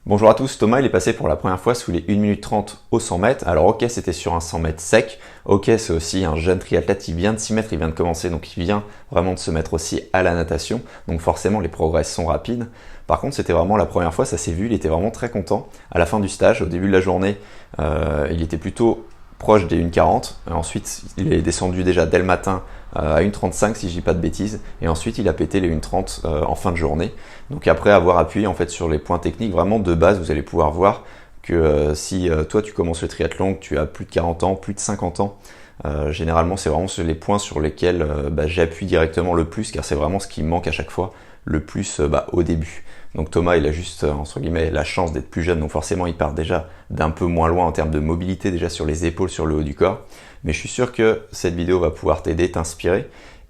Bonjour à tous, Thomas il est passé pour la première fois sous les 1 minute 30 au 100 mètres. Alors ok, c'était sur un 100 mètres sec. Ok, c'est aussi un jeune triathlète, il vient de s'y mettre, il vient de commencer, donc il vient vraiment de se mettre aussi à la natation. Donc forcément les progrès sont rapides. Par contre, c'était vraiment la première fois, ça s'est vu, il était vraiment très content. À la fin du stage, au début de la journée, il était plutôt proche des 1,40. Ensuite, il est descendu déjà dès le matin à 1,35 si je dis pas de bêtises. Et ensuite, il a pété les 1,30 en fin de journée. Donc après avoir appuyé en fait sur les points techniques vraiment de base, vous allez pouvoir voir que si toi tu commences le triathlon, que tu as plus de 40 ans, plus de 50 ans, généralement c'est vraiment les points sur lesquels j'appuie directement le plus car c'est vraiment ce qui manque à chaque fois le plus au début. Donc Thomas il a juste entre guillemets la chance d'être plus jeune, donc forcément il part déjà d'un peu moins loin en termes de mobilité déjà sur les épaules, sur le haut du corps. Mais je suis sûr que cette vidéo va pouvoir t'aider, t'inspirer.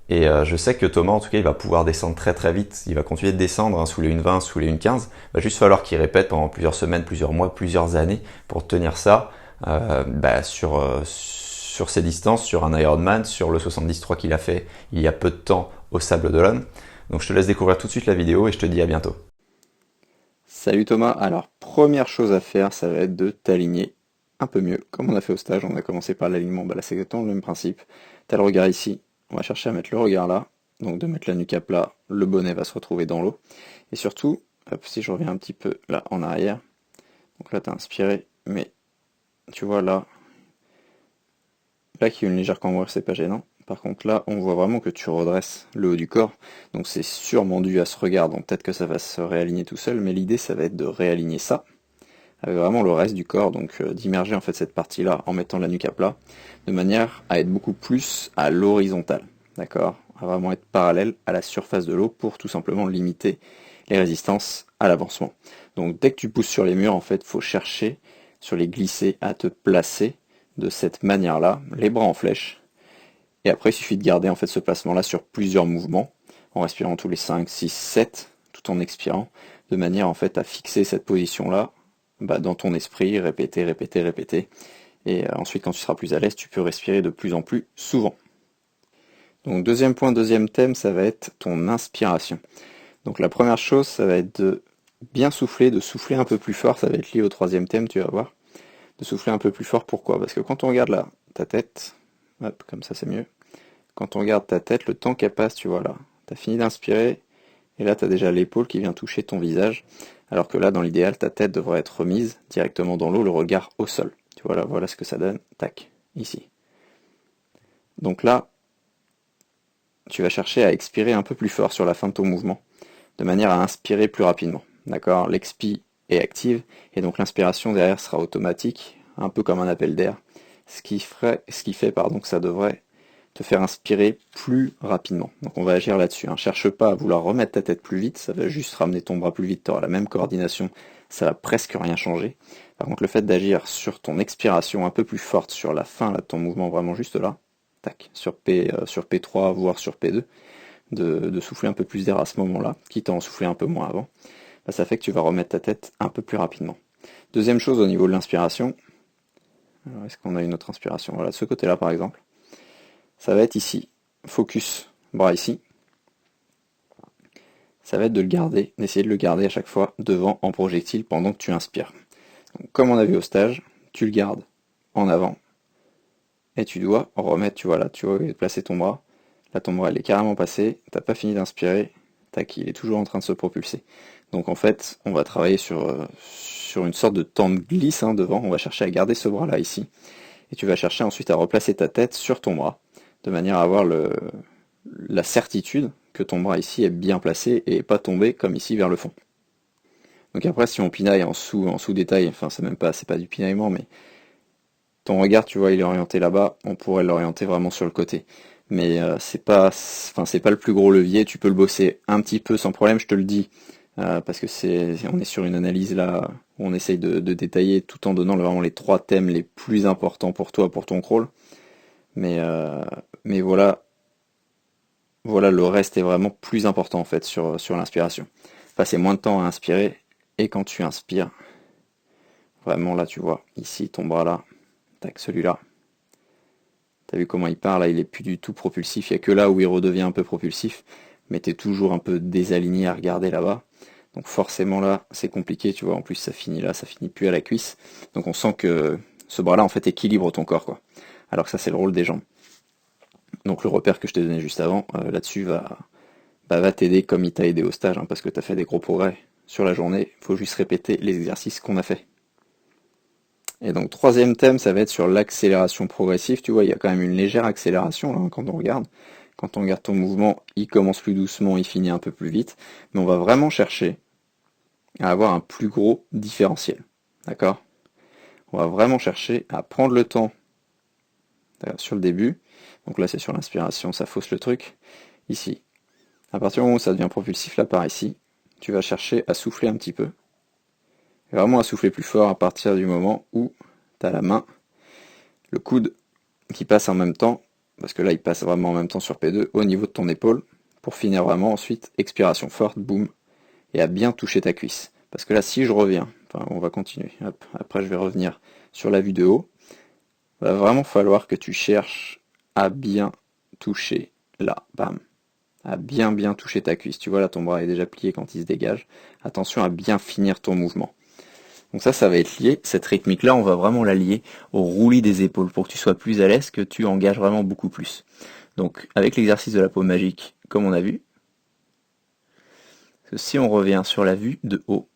Et je sais que Thomas, en tout cas, il va pouvoir descendre très très vite. Il va continuer de descendre sous les 1,20, sous les 1,15. Il va juste falloir qu'il répète pendant plusieurs semaines, plusieurs mois, plusieurs années pour tenir ça sur ces distances, sur un Ironman, sur le 73 qu'il a fait il y a peu de temps au Sable d'Olonne. Donc je te laisse découvrir tout de suite la vidéo et je te dis à bientôt. Salut Thomas, alors première chose à faire, ça va être de t'aligner un peu mieux, comme on a fait au stage, on a commencé par l'alignement, là c'est exactement le même principe. Tu as le regard ici, on va chercher à mettre le regard là, donc de mettre la nuque à plat, le bonnet va se retrouver dans l'eau. Et surtout, hop, si je reviens un petit peu là en arrière, donc là tu as inspiré, mais tu vois là qu'il y a une légère cambrure, c'est pas gênant. Par contre là, on voit vraiment que tu redresses le haut du corps, donc c'est sûrement dû à ce regard, donc peut-être que ça va se réaligner tout seul, mais l'idée ça va être de réaligner ça avec vraiment le reste du corps, donc d'immerger en fait cette partie-là en mettant la nuque à plat, de manière à être beaucoup plus à l'horizontale, d'accord? À vraiment être parallèle à la surface de l'eau pour tout simplement limiter les résistances à l'avancement. Donc dès que tu pousses sur les murs, en fait, faut chercher sur les glissés à te placer de cette manière-là, les bras en flèche, et après il suffit de garder en fait ce placement-là sur plusieurs mouvements, en respirant tous les 5, 6, 7, tout en expirant, de manière en fait à fixer cette position-là dans ton esprit, répéter, répéter, répéter. Et ensuite, quand tu seras plus à l'aise, tu peux respirer de plus en plus souvent. Donc deuxième point, deuxième thème, ça va être ton inspiration. Donc la première chose, ça va être de bien souffler, de souffler un peu plus fort, ça va être lié au troisième thème, tu vas voir. De souffler un peu plus fort, pourquoi? Parce que quand on regarde là, ta tête, hop, comme ça c'est mieux. Quand on regarde ta tête, le temps qu'elle passe, tu vois là, tu as fini d'inspirer, et là tu as déjà l'épaule qui vient toucher ton visage, alors que là, dans l'idéal, ta tête devrait être remise directement dans l'eau, le regard au sol. Tu vois là, voilà ce que ça donne, tac, ici. Donc là, tu vas chercher à expirer un peu plus fort sur la fin de ton mouvement, de manière à inspirer plus rapidement. D'accord? L'expi est active, et donc l'inspiration derrière sera automatique, un peu comme un appel d'air, ce qui fait que ça devrait te faire inspirer plus rapidement. Donc on va agir là-dessus. Hein. Cherche pas à vouloir remettre ta tête plus vite, ça va juste ramener ton bras plus vite, tu auras la même coordination, ça va presque rien changer. Par contre le fait d'agir sur ton expiration un peu plus forte sur la fin là, de ton mouvement, vraiment juste là, tac, sur P3, voire sur P2, de souffler un peu plus d'air à ce moment-là, quitte à en souffler un peu moins avant, ça fait que tu vas remettre ta tête un peu plus rapidement. Deuxième chose au niveau de l'inspiration, alors est-ce qu'on a une autre inspiration? Voilà, de ce côté-là par exemple. Ça va être ici, focus, bras ici. Ça va être de le garder, d'essayer de le garder à chaque fois devant en projectile pendant que tu inspires. Donc, comme on a vu au stage, tu le gardes en avant et tu dois remettre, tu vois là, tu vois, placer ton bras. Là, ton bras, il est carrément passé, t'as pas fini d'inspirer, tac, il est toujours en train de se propulser. Donc en fait, on va travailler sur une sorte de temps de glisse devant, on va chercher à garder ce bras-là ici, et tu vas chercher ensuite à replacer ta tête sur ton bras, de manière à avoir la certitude que ton bras ici est bien placé et pas tombé comme ici vers le fond. Donc après, si on pinaille en sous détail, enfin c'est pas du pinaillement, mais ton regard, tu vois, il est orienté là-bas, on pourrait l'orienter vraiment sur le côté. Mais c'est pas le plus gros levier, tu peux le bosser un petit peu sans problème, je te le dis, parce que on est sur une analyse là où on essaye de détailler tout en donnant vraiment les trois thèmes les plus importants pour toi, pour ton crawl. Mais, euh, mais voilà, le reste est vraiment plus important en fait sur l'inspiration. Passer moins de temps à inspirer, et quand tu inspires, vraiment là tu vois, ici ton bras là, tac, celui-là. T'as vu comment il part là, il est plus du tout propulsif, il n'y a que là où il redevient un peu propulsif, mais t'es toujours un peu désaligné à regarder là-bas. Donc forcément là, c'est compliqué, tu vois, en plus ça finit là, ça finit plus à la cuisse. Donc on sent que ce bras-là, en fait, équilibre ton corps, quoi. Alors que ça, c'est le rôle des jambes. Donc le repère que je t'ai donné juste avant, là-dessus, va t'aider comme il t'a aidé au stage, hein, parce que tu as fait des gros progrès sur la journée. Il faut juste répéter les exercices qu'on a fait. Et donc troisième thème, ça va être sur l'accélération progressive. Tu vois, il y a quand même une légère accélération là, quand on regarde. Quand on regarde ton mouvement, il commence plus doucement, il finit un peu plus vite. Mais on va vraiment chercher à avoir un plus gros différentiel. D'accord? On va vraiment chercher à prendre le temps sur le début. Donc là, c'est sur l'inspiration, ça fausse le truc. Ici. À partir du moment où ça devient propulsif, là par ici, tu vas chercher à souffler un petit peu. Vraiment à souffler plus fort à partir du moment où tu as la main, le coude qui passe en même temps, parce que là il passe vraiment en même temps sur P2, au niveau de ton épaule, pour finir vraiment ensuite, expiration forte, boum, et à bien toucher ta cuisse. Parce que là si je reviens, enfin on va continuer, hop, après je vais revenir sur la vue de haut, va vraiment falloir que tu cherches à bien toucher là, bam, à bien toucher ta cuisse. Tu vois là ton bras est déjà plié quand il se dégage. Attention à bien finir ton mouvement. Donc ça va être lié, cette rythmique-là, on va vraiment la lier au roulis des épaules pour que tu sois plus à l'aise, que tu engages vraiment beaucoup plus. Donc avec l'exercice de la paume magique, comme on a vu, si on revient sur la vue de haut,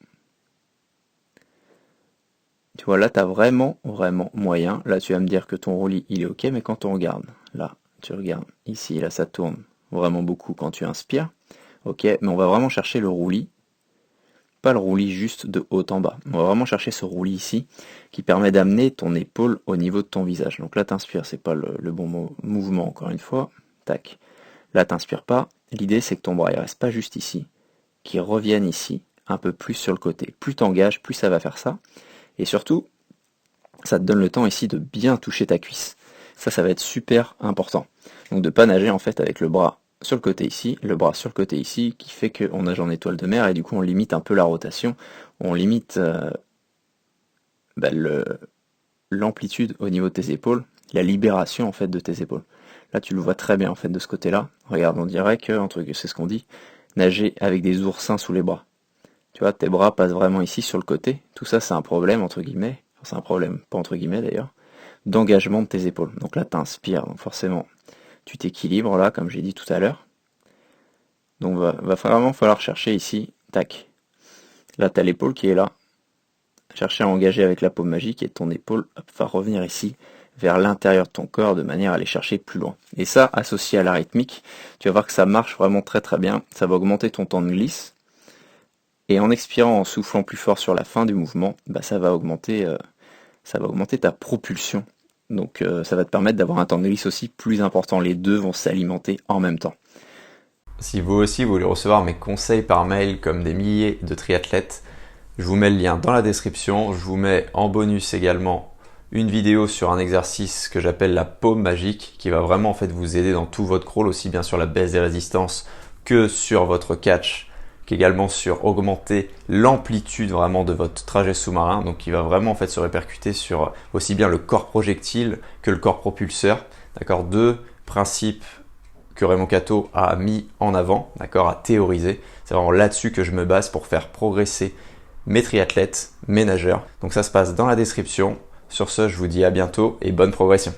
tu vois là tu as vraiment moyen, là tu vas me dire que ton roulis il est ok, mais quand on regarde, là tu regardes ici, là ça tourne vraiment beaucoup quand tu inspires, ok, mais on va vraiment chercher le roulis, pas le roulis juste de haut en bas. On va vraiment chercher ce roulis ici qui permet d'amener ton épaule au niveau de ton visage. Donc là t'inspires, c'est pas le bon mouvement encore une fois. Tac. Là t'inspires pas. L'idée c'est que ton bras il reste pas juste ici, qu'il revienne ici, un peu plus sur le côté. Plus t'engages, plus ça va faire ça. Et surtout, ça te donne le temps ici de bien toucher ta cuisse. Ça va être super important. Donc de pas nager en fait avec le bras sur le côté ici, le bras sur le côté ici, qui fait qu'on nage en étoile de mer et du coup on limite un peu la rotation, on limite l'amplitude au niveau de tes épaules, la libération en fait de tes épaules. Là tu le vois très bien en fait de ce côté-là. Regarde, on dirait que, c'est ce qu'on dit, nager avec des oursins sous les bras. Tu vois, tes bras passent vraiment ici sur le côté. Tout ça c'est un problème entre guillemets, enfin, c'est un problème, pas entre guillemets d'ailleurs, d'engagement de tes épaules. Donc là t'inspires, donc forcément tu t'équilibres là, comme j'ai dit tout à l'heure. Donc va vraiment falloir chercher ici, tac. Là, tu as l'épaule qui est là. Chercher à engager avec la paume magique et ton épaule va revenir ici, vers l'intérieur de ton corps, de manière à aller chercher plus loin. Et ça, associé à la rythmique, tu vas voir que ça marche vraiment très bien. Ça va augmenter ton temps de glisse. Et en expirant, en soufflant plus fort sur la fin du mouvement, ça va augmenter ta propulsion. Donc ça va te permettre d'avoir un temps de glisse aussi plus important. Les deux vont s'alimenter en même temps. Si vous aussi voulez recevoir mes conseils par mail comme des milliers de triathlètes, je vous mets le lien dans la description. Je vous mets en bonus également une vidéo sur un exercice que j'appelle la paume magique qui va vraiment en fait vous aider dans tout votre crawl, aussi bien sur la baisse des résistances que sur votre catch, qu'également sur augmenter l'amplitude vraiment de votre trajet sous-marin, donc qui va vraiment en fait se répercuter sur aussi bien le corps projectile que le corps propulseur. D'accord, deux principes que Raymond Cato a mis en avant, d'accord, à théoriser. C'est vraiment là-dessus que je me base pour faire progresser mes triathlètes, mes nageurs. Donc ça se passe dans la description. Sur ce, je vous dis à bientôt et bonne progression.